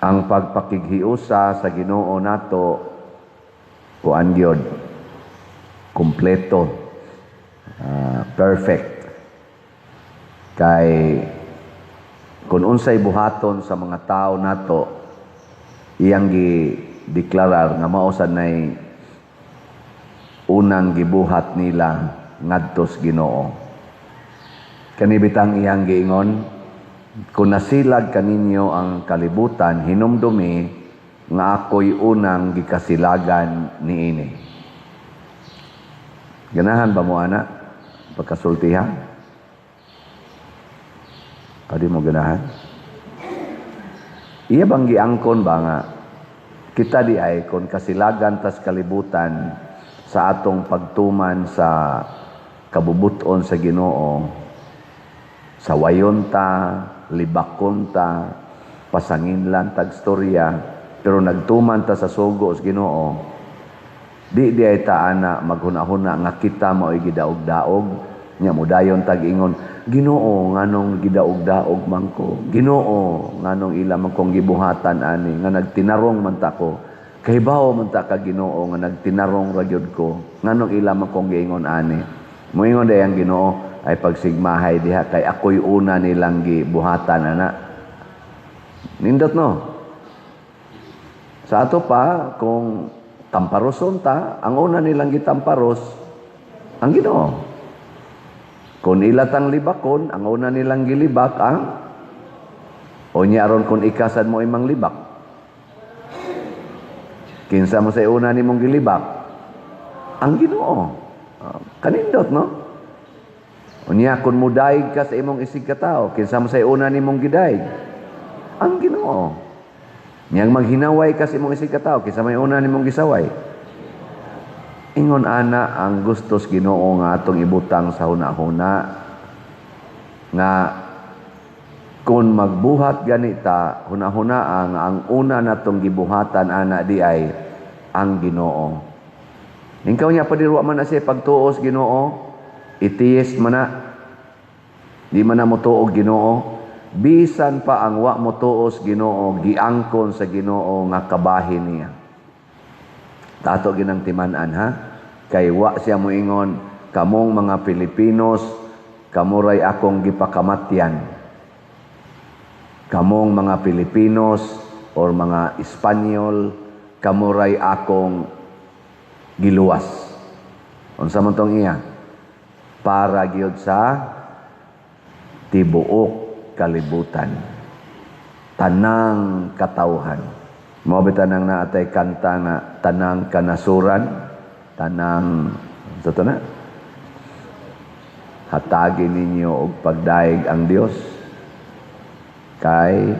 ang pagpakighiusa sa Ginoo nato kuan gyud kumpleto, perfect. Kay kung unsay buhaton sa mga tao nato, iyang gi-deklarar nga mao sad nay unang gibuhat nila ngadto sa Ginoo. Kani bitang iyang giingon, kung nasilag kaninyo ang kalibutan, hinumdumi nga ako'y unang gikasilagan niini. Ganahan ba mo, ana? Pagkasultihan? Pwede mo ganahan? Iya bang giangkon ba nga, kita di ay kung kasilagan tas kalibutan sa atong pagtuman sa kabubuton sa Ginoo, sa wayonta, libakonta, pasanginlan, tagstorya, pero nagtuman ta sa sugo sa Ginoo, di ay taana maghuna-huna nga kita mao'y gidaog-daog, nya mudayon tag-ingon, Ginoo nganong gidaog-daog man ko, Ginoo nganong ila man kong gibuhatan ani, nga nagtinarong man ta ko, kahibaw man ta ka Ginoo nga nagtinarong ra gyud ko, nganong ila man kong giingon ani. Moingon day ang Ginoo, ay pagsigmahay diha kay ako'y una nilang gibuhatan ana. Nindot no. Sa ato pa kung tamparoson ta, ang una nilang gitamparos ang Ginoo. Kung ilatang libakon, ang una nilang gilibak ang o niya aron kung ikasan mo imang libak. Kinsa mo sa una nimong gilibak? Ang Ginoo. Kanindot no? Unya kun mudaig ka sa imong isig katao, kinsa mo say una nimong gidaig? Ang Ginoo. Niyang maghinaway ka sa imong isig katao, kinsa may una nimong gisaway? Ingon ana ang gustos Ginoo nga atong ibutang sa hunahuna nga kung magbuhat ganita hunahuna ang una natong gibuhatan ana di ay ang Ginoo. Ingkaw niya padiruwa man na siya pagtuos Ginoo, itiis man na, di man na mo tuog Ginoo, bisan pa ang wa mo tuos Ginoo, giangkon sa Ginoo nga kabahin niya. Tato ginang timan-an ha, kay wa siya moingon, kamong mga Pilipinos, kamuray akong gipakamatyan. Kamong mga Pilipinos or mga Espanyol, kamuray akong giluwas. Unsa man tong iya? Para gyud sa tibuok kalibutan, tanang katawhan. Mao bitanang naatay kanta nga tanang kanasuran, tanang sato na hatagi ninyo og pagdaig ang Dios kay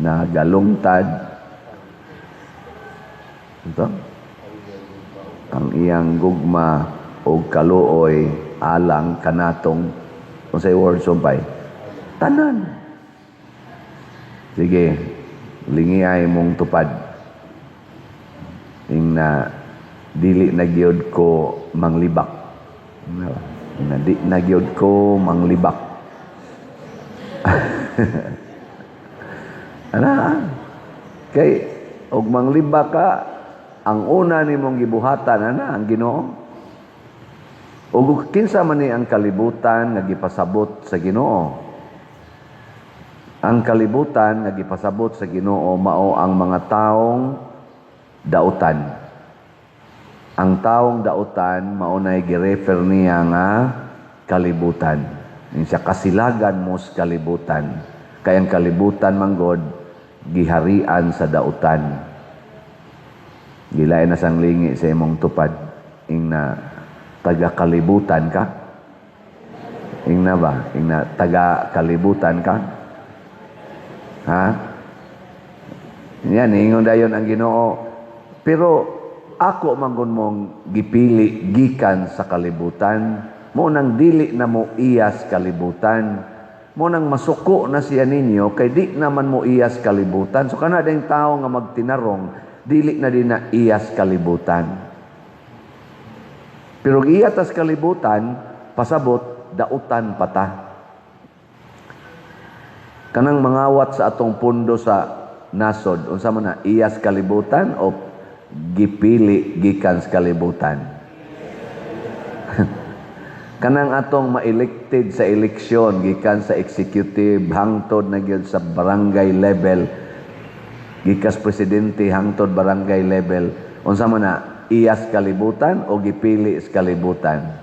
nagalungtad ito ang iyang gugma o kaluoy alang kanatong unsay word sumpay tanan. Sige, lingiay mong tupad ing na dili na gyud ko manglibak, na di na gyud ko manglibak. Ana kay og manglibak ka, ang una nimong gibuhatan ana ang Ginoo. Ug kinsa man ni ang kalibutan nga gipasabot sa Ginoo? Ang kalibutan nga gipasabot sa Ginoo mao ang mga taong dautan. Ang taong dautan mao nay girefer niya nga kalibutan. Siya kasilagan mo sa kalibutan. Kay ang kalibutan manggod giharian sa dautan. Gilay na sang lingi sa imong tupad ing na taga-kalibutan ka? Ing na ba? Ing na taga-kalibutan ka? Ha? Yan, ingon dayon ang Ginoo. Pero ako manggon mong gipili gikan sa kalibutan, mo nang dili na mo iyas kalibutan, mo nang masuko na siya ninyo, kay di naman mo iyas kalibutan. So kana ding tao nga magtinarong, dili na din na iyas kalibutan. Pero iyatas kalibutan, pasabot, dautan pata. Kanang mangawat sa atong pundo sa nasod, unsa man na, iyas kalibutan o gipili gikan sa kalibutan? Kanang atong ma-elected sa eleksyon gikan sa executive hangtod na gyud sa barangay level, gikas presidente hangtod barangay level, unsa man na, iyas kalibutan o gipili sa kalibutan?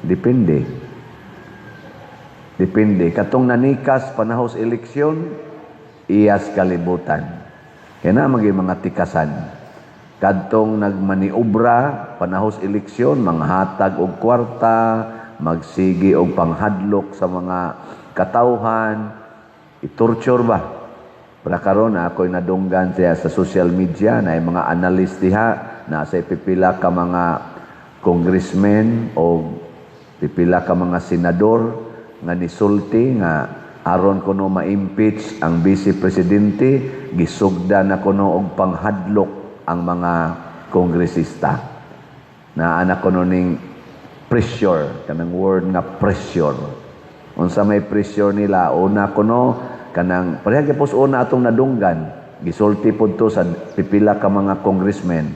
Depende. Katong nanikas panahos eleksyon, iyas kalibutan. Kaya na mga tikasan. Kadtong nagmaniobra panahos eleksyon, manghatag og kwarta, magsigi og panghadlok sa mga katawhan, itorture ba? Para karon ako'y nadunggan siya sa social media na mga analyst diha na sa pipila ka mga congressmen o pipila ka mga senador nga nisulti nga aron kuno ma-impeach ang vice presidente, gisugda na kuno og panghadlok ang mga kongresista. Na anak kuno ning pressure, kanang word nga pressure. Unsa may pressure nila, una kuno kanang pareha gyapos una atong nadunggan, gisulti pud to sa pipila ka mga congressmen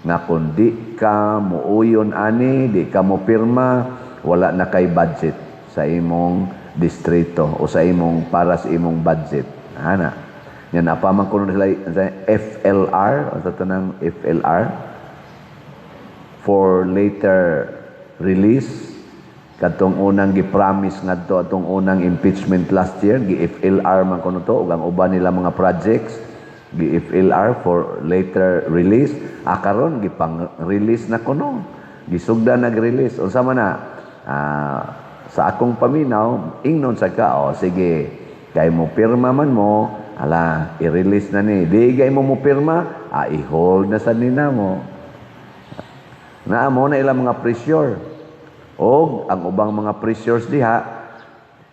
nga kun di ka muuyon ani, di ka mo pirma, wala na kay budget sa imong distrito o sa imong para sa imong budget. Ana. Yan apaman kuno sila sa FLR, o sa tanang FLR for later release. Katong unang gi-promise ngadto atong unang impeachment last year, gi-FLR man kuno to ug ang uban nila mga projects gi-FLR for later release. Karon gipang-release na kuno. Gisugda nag-release. Unsa man na? Sa akong paminaw, ingnon sa ka, sige, kay mo pirma man mo, ala, i-release na ni. Di gay mo pirma, i-hold na sa nina mo. Naamo na ilang mga pressure. O, ang ubang mga pressures diha,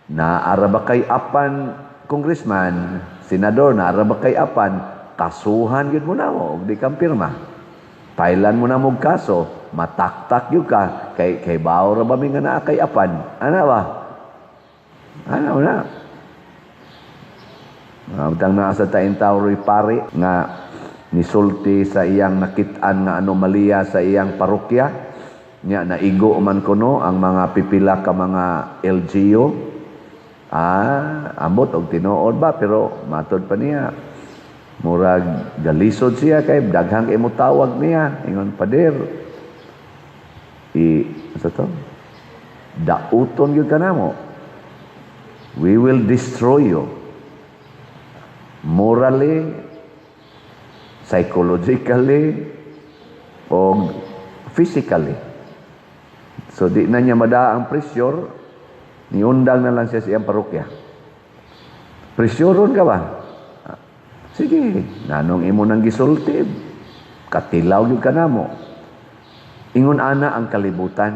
na arabakay apan congressman, senador, na arabakay apan, kasuhan yun mo na mo, di kang pirma. Pailan mo na mo kaso, mataktak yun ka, kay bawo ra ba mi nga naa kay apan? Ana ba? Ana na. Utang na sa taintaw pare nga nisulti sa iyang nakit-an nga anomalya sa iyang parokya. Nya naigo man kuno ang mga pipila ka mga LGU. Ambot og tinuod ba pero matod pa niya. Murag galisod siya kay daghang imutawag niya ingon pader. Sa to? Dauton gyud kanamo. We will destroy you. Morally, psychologically, o physically. So, di na niya mada ang pressure, niundang na lang siya sa iyang parokya. Pressureon ka ba? Sige, nanong imo nang gisulti, katilaw yung ka na mo. Ingon ana ang kalibutan.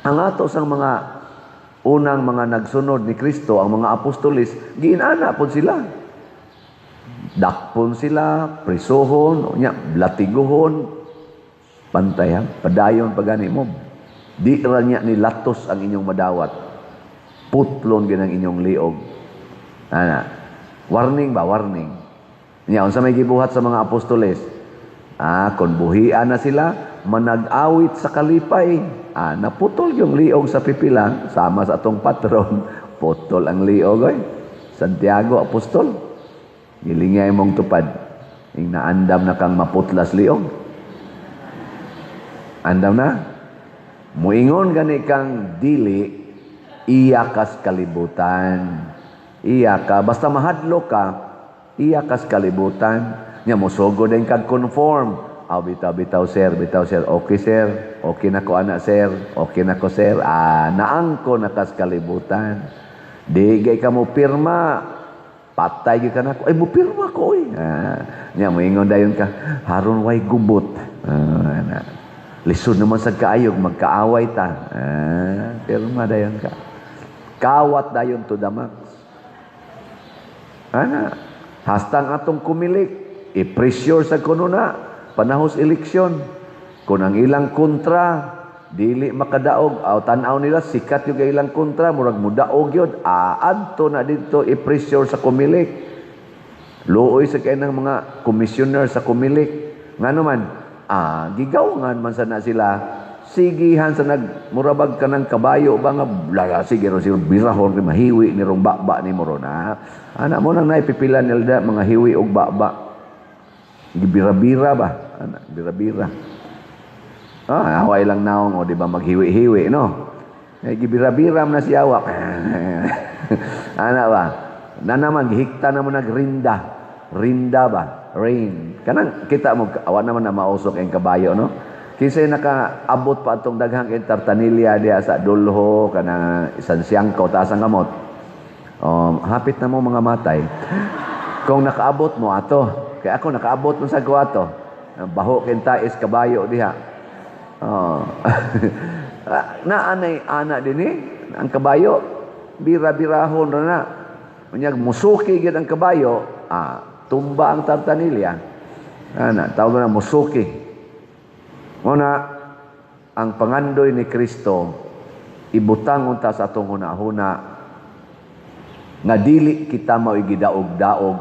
Ang ato sang mga unang mga nagsunod ni Kristo, ang mga apostolis, giinana po sila. Dakpon sila, prisuhon, latiguhon, pantayan, padayon pagani mo. Di ra niya ni latos ang inyong madawat. Putlon ginang inyong liog. Ana, warning ba, warning. Nya unsa may gibuhat sa mga apostoles? Kun buhian na sila, manag-awit sa kalipay. Naputol yung liog sa pipilang, sama sa atong patron, putol ang liog oy. Santiago apostol. Gilingay mong tupad. Ing naandam na kang maputlas liog. Andam na? Muingon gani kang dili, iya kas kalibutan. Iya ka, basta mahadlo ka, iya kas kalibutan. Nya mosogo din kag conform. Bitaw sir, okay sir, okay na ko anak sir, okay na ko sir. Naangko na kas kalibutan. Digay ka mo pirma. Patay gyud ka na ko. Ay mo pirma ko oy. Nya moingon dayon ka, haron way gubot. Lisod naman sa kaayog, magkaaway ta. Pirma dayon ka. Kawat dayon to the max. Hastang atong kumilik, i-pressure sa kuno na, panahos eleksyon. Kung ang ilang kontra, dili makadaog, tanaw nila, sikat yung ilang kontra, murag mudaog yun, adto na dito, i-pressure sa kumilik. Luoy sa kay ng mga commissioner sa kumilik. Ngano man, gigawangan man sana sila. Sigihan sa nagmurabag ka ng kabayo ba nga lala sige ro sila birahon mahiwi ni rong baba ni mo ron ana mo nang naipipilan nila mga hiwi og baba gibira-bira ba ana bira-bira away lang naong o di ba maghiwi-hiwi no gibira-bira man na si awak ana ba na naman gihikta na mo nagrinda ba rain kanang kita mo awa naman na mausok ang kabayo no. Kisay nakaabot pa atong daghang tartanilya diya sa dulho kana isang siyangkaw taas ang kamot. Hapit na mo mga matay. Kung nakaabot mo ato, kaya ako nakaabot mo sa guwato. Baho kintais kabayo diha. Naanay ana dinhi ang kabayo bira-birahon na. Unyag musuki gid ang kabayo, tumba ang tartanilya. Tawag na musuki. Una, ang pangandoy ni Kristo, ibutang unta sa atong hunahuna, nga dili kita maigidaog-daog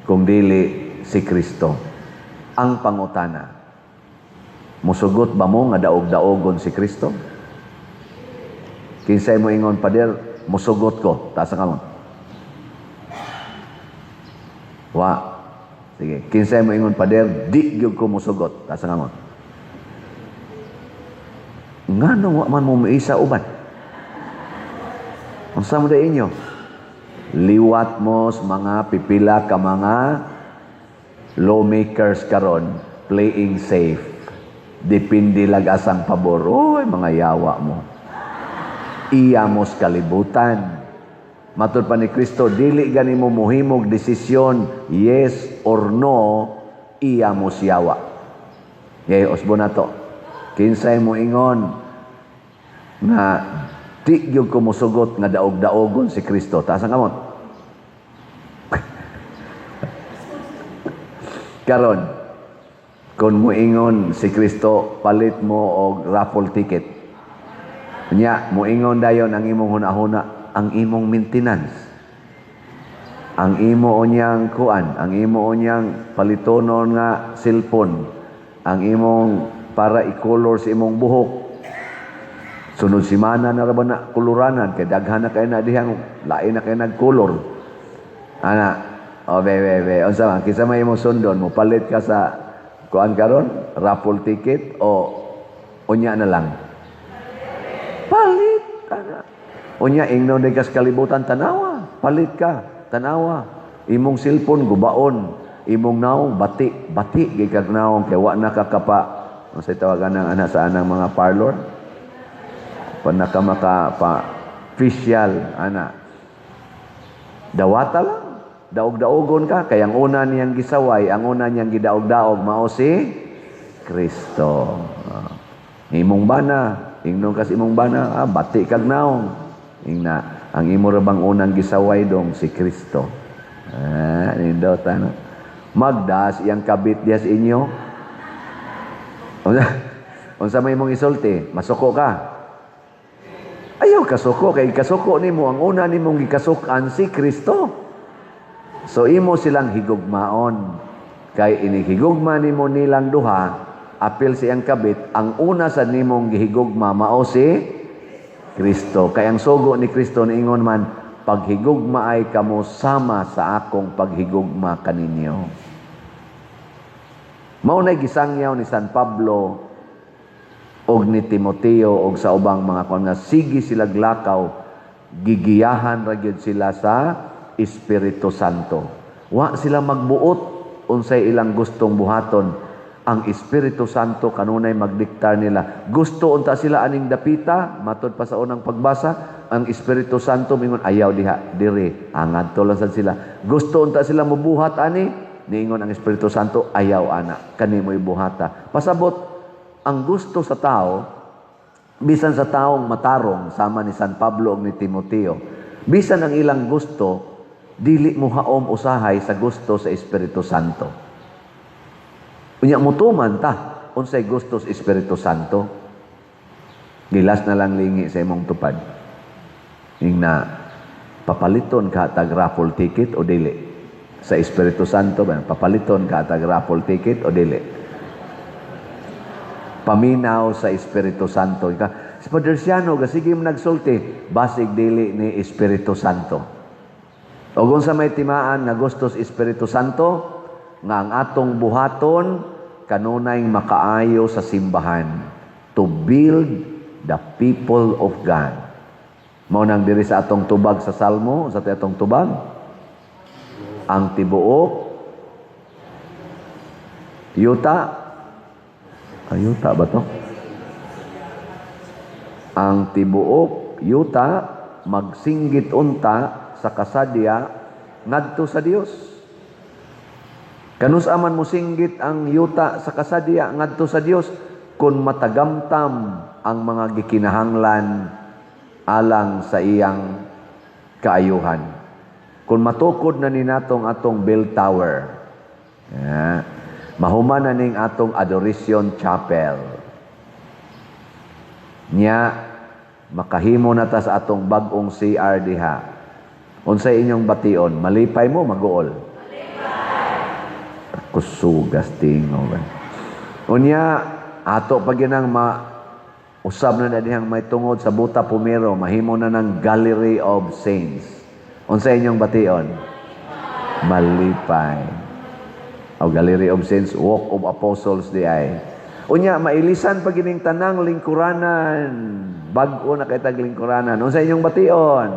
kung dili si Kristo. Ang pangutana, musugot ba mo nga daog-daogon si Kristo? Kinsay mo ingon, Pader, musugot ko. Taas ang kamon. Sige. Kinsay mo ingon, Pader, di gyud ko musugot. Taas ang kamon. Ngano wa man mo maisa uban? Unsa mo inyo? Liwat mo sa mga pipila ka mga lawmakers karon playing safe. Depende lag asang pabor. Oy, mga yawa mo. Iyamos kalibutan. Matud pa ni Kristo, dili gani mo muhimog desisyon yes or no, iyamos yawa. Yay, osbo na to. Kinsay mo ingon na di gyud ko musugot nga daog-daogon si Kristo. Taas ang kamot. Karon, kung mo ingon si Kristo, palit mo og raffle ticket. Nya, mo ingon dayon ang imong hunahuna, ang imong maintenance. Ang imo onyang kuan, ang imo onyang palitonon nga cellphone, ang imong para i-color sa imong buhok. Sunod simana na raban na kuluranan kay daghan na kay na dihang lain na kay nagkolor. Ana, be. Unsa man kinsa may imong sundon mo palit ka sa kuan karon, raffle ticket o unya na lang. Palit ana. Unya ingnon day kas kalibutan tanawa, palit ka, tanawa. Imong cellphone gubaon, imong naong bati gyud kag naong kay wa na kakapa sa tawagan ng anak sa anang mga parlor panaka official ana dawata lang daog-daogon ka kay ang una niyang gisaway ang una niyang gidaog-daog mao si Kristo. Imong bana ingnon kas imong bana bati kag naong ingna ang imo ra bang unang gisaway dong si Kristo. Nindot ano magdas iyang kabit diya sa inyo. Unsa may mong isulti? Masuko ka. Ayaw kasuko kay kasuko nimo ang una nimong gikasukan si Kristo. So imo silang higugmaon. Kay inihigugma nimo nilang duha, apil siyang kabit, ang una sa nimong gihigugma mao si Kristo. Kay ang sugo ni Kristo niingon man, paghigugma ay kamo sama sa akong paghigugma kaninyo. Mao na gisangyaw ni San Pablo og ni Timoteo og sa ubang mga kon nga sige sila glakaw gigiyahan ra gyud sila sa Espiritu Santo. Wa sila magbuot unsay ilang gustong buhaton. Ang Espiritu Santo kanunay magdiktar nila. Gusto unta sila aning dapita, matud pa sa unang pagbasa, ang Espiritu Santo mingon ayaw diha diri, angadto lang sad sila. Gusto unta sila mobuhat ani, niingon ang Espiritu Santo, ayaw ana, kanimoy buhata. Pasabot, ang gusto sa tao, bisan sa taong matarong, sama ni San Pablo o ni Timoteo, bisan ang ilang gusto, dili mo haom usahay sa gusto sa Espiritu Santo. Unya mutuman ta, unsay gusto sa Espiritu Santo, gilas na lang lingi sa imong tupad. Ning na, papaliton ka tag raffle ticket o dili? sa Espiritu Santo ba papaliton ka tag raffle ticket o dili? Paminaw sa Espiritu Santo ka. Si Padre Siano sige mo nagsulti basig dili ni Espiritu Santo. O kung sa may timaan nga gustos Espiritu Santo nga ang atong buhaton kanunay makaayo sa simbahan to build the people of God. Mao nang diri sa atong tubag sa Salmo, sa atong tubag, ang tibuok yuta ayuta ba to? Ang tibuok yuta magsinggit unta sa kasadya ngadto sa Dios. Kanus aman mo singgit ang yuta sa kasadya ngadto sa Dios kun matagamtam ang mga gikinahanglan alang sa iyang kaayuhan. Kung matukod na ni natong atong bell tower, mahuman na ning atong adoration chapel. Nya, makahimo na ta sa atong bagong CR diha. Unsay inyong bation? Malipay mo, mag-uol? Malipay! Kusugas tingo. Unya, ato pag ginang usab na dihang may tungod sa Buta Pumero, mahimo na ng Gallery of Saints. Unsay inyong bation? Malipay. O Gallery of Saints, Walk of Apostles di ay. Unya, mailisan pag ining tanang lingkuranan. Bag-o na kay tag lingkuranan. Unsay inyong bation?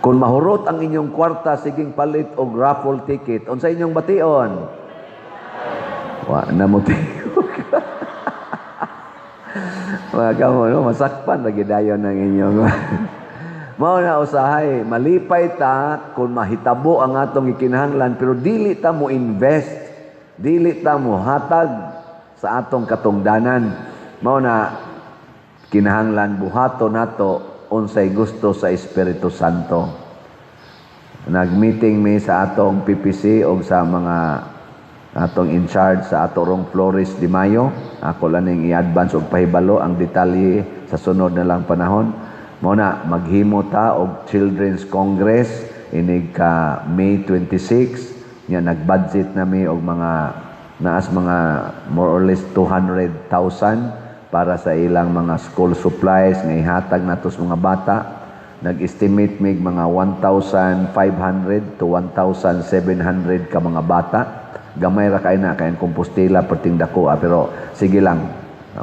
Kung mahurot ang inyong kwarta, siging palit og raffle ticket. Unsay inyong bation? Wa na mo tingog. Mga kamo, no? Masakpan lagi dayon ng inyong. Mao na usahay, malipay ta kung mahitabo ang atong ikinahanglan pero dili ta mo invest, dili ta mo hatag sa atong katungdanan. Mao na kinahanglan buhaton nato unsay gusto sa Espiritu Santo. Nag-meeting mi sa atong PPC o sa mga atong in charge sa atorong Flores de Mayo. Ako lang ning i-advance og pahibalo ang detalye sa sunod na lang panahon. Mao na maghimo ta og Children's Congress inig ka May 26. Nya nag-budget nami og mga naas mga more or less 200,000 para sa ilang mga school supplies nga ihatag nato sa mga bata. Nag-estimate mig mga 1,500 to 1,700 ka mga bata. Gamay ra kay na kay Compostela perting dako pero sige lang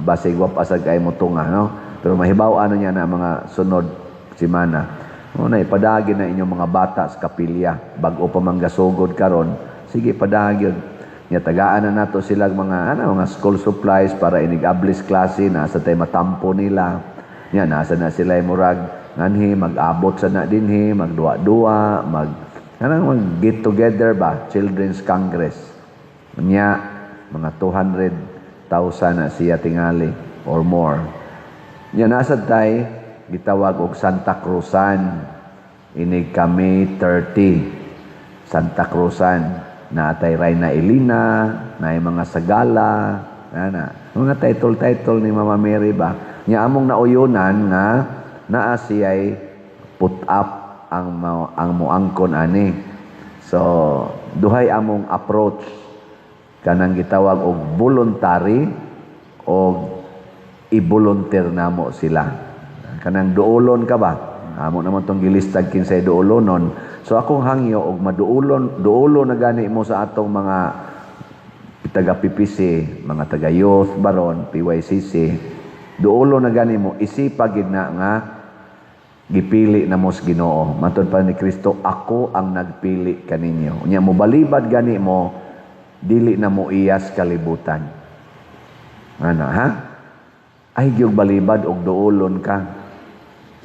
basig wa pasag kay mo tunga no pero mahibaw-an niya na mga sunod semana una ipadagi na inyong mga bata sa kapilya bag-o pa manggasugod karon sige padagi nya tagaan na nato sila mga mga school supplies para inig-ablis klase na sa tay matampo nila nya nasa na sila murag nganhi mag-abot sa na dinhi magduwa-duwa mag get together ba Children's Congress. Nya, mga 200,000 na siya tingali or more. Nya, nasa tay, gitawag og Santa Cruzan. Inig kami 30. Santa Cruzan. Naatay Rayna Elina, na mga Sagala, mga title ni Mama Mary ba. Nya, among nauyunan nga, naa siya'y put up ang muangkon ani. So, duhay among approach kanang gitawag og voluntary o i-volunteer namo sila. Kanang duolon ka ba? Amo naman tong gilistag kinsay duolonon. So akong hangyo og duolon na gani mo sa atong mga taga PPC, mga taga youth baron, PYCC. Duolon na gani mo isipag gid na nga gipili na mo sa Ginoo. Matod pa ni Kristo, ako ang nagpili kaninyo. Unya mo balibad gani mo dili na mo iyas kalibutan. Ano, ha? Ay, gyud balibad og duolon ka.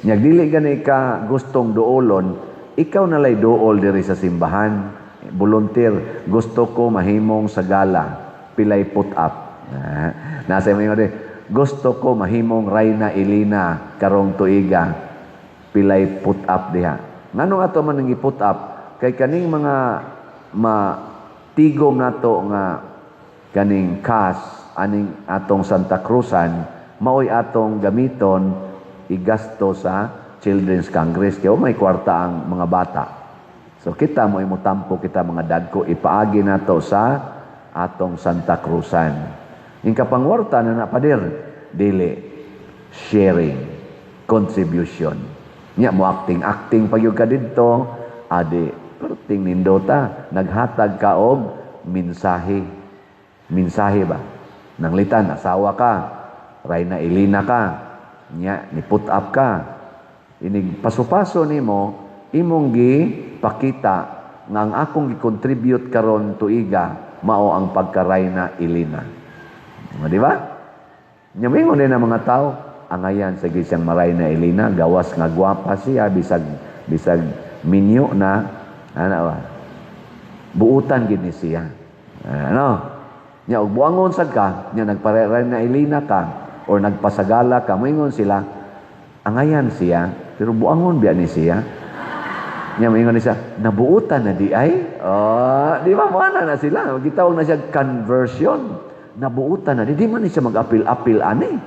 Nya dili gani ka gustong duolon, ikaw na lay duol diri sa simbahan. Volunteer, gusto ko mahimong sagala, pilay put up. Nasa mo gusto ko mahimong Rayna Elina karong tuiga, pilay put up diha. Ngano ato man nang i-put up kay kaning mga tigom nato nga kaning cash aning atong Santa Cruzan maoy atong gamiton igasto sa Children's Congress, kaya may kwarta ang mga bata. So kita mo imutampo kita mga dadko, ipaagi na to sa atong Santa Cruzan. Yung kapangwarta na napadir, dili, sharing, contribution. Nya mo acting pag yung ka dito, adi, perting nindota, naghatag ka og mensahe. Mensahe ba? Nanglitan, asawa ka, Rayna Elena ka, nya, ni put up ka. Inig paso-paso nimo, imong gi pakita nga ang akong gi-contribute karon tuiga mao ang pagka-Rayna Elena. Di ba? Nya mingon din ang mga tao, angayan sa gisang Rayna Elena, gawas nga gwapa siya, bisag minyo na, buutan gid ni siya. Nya og buangon sad ka, nya Rayna Elena ka or nagpasagala ka, moingon sila, angayan siya, pero buangon biya ni siya. Nya moingon ni siya, nabuutan na di ay? Di ba mana na sila? Gitawag na siya conversion. Nabuutan na di man ni siya mag-apil-apil ani.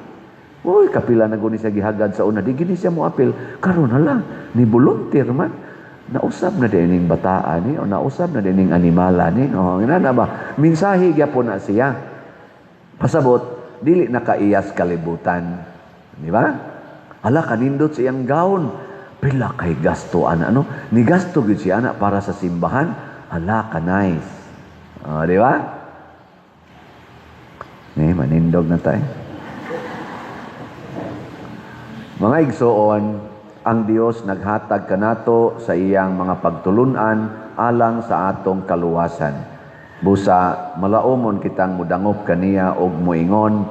Uy, kapila na guni siya gihagad sa una, di gini siya mo apil. Karon hala, ni volunteer man. Nausab na dining bataan ni, o nausab na dining animala ni. Ina ba? Minsahe gyapon na siya. Pasabot, dili nakaiyas kalibutan. Di ba? Hala, kanindot siyang gaon. Pila kay gasto, ano? Ni gasto gid siya, ana, para sa simbahan. Hala, ka nice. Di ba? Manindog na tayo. Mga igsoon, ang Dios naghatag kanato sa iyang mga pagtulunan alang sa atong kaluwasan. Busa, malaumon kitang mudangop kaniya og moingon,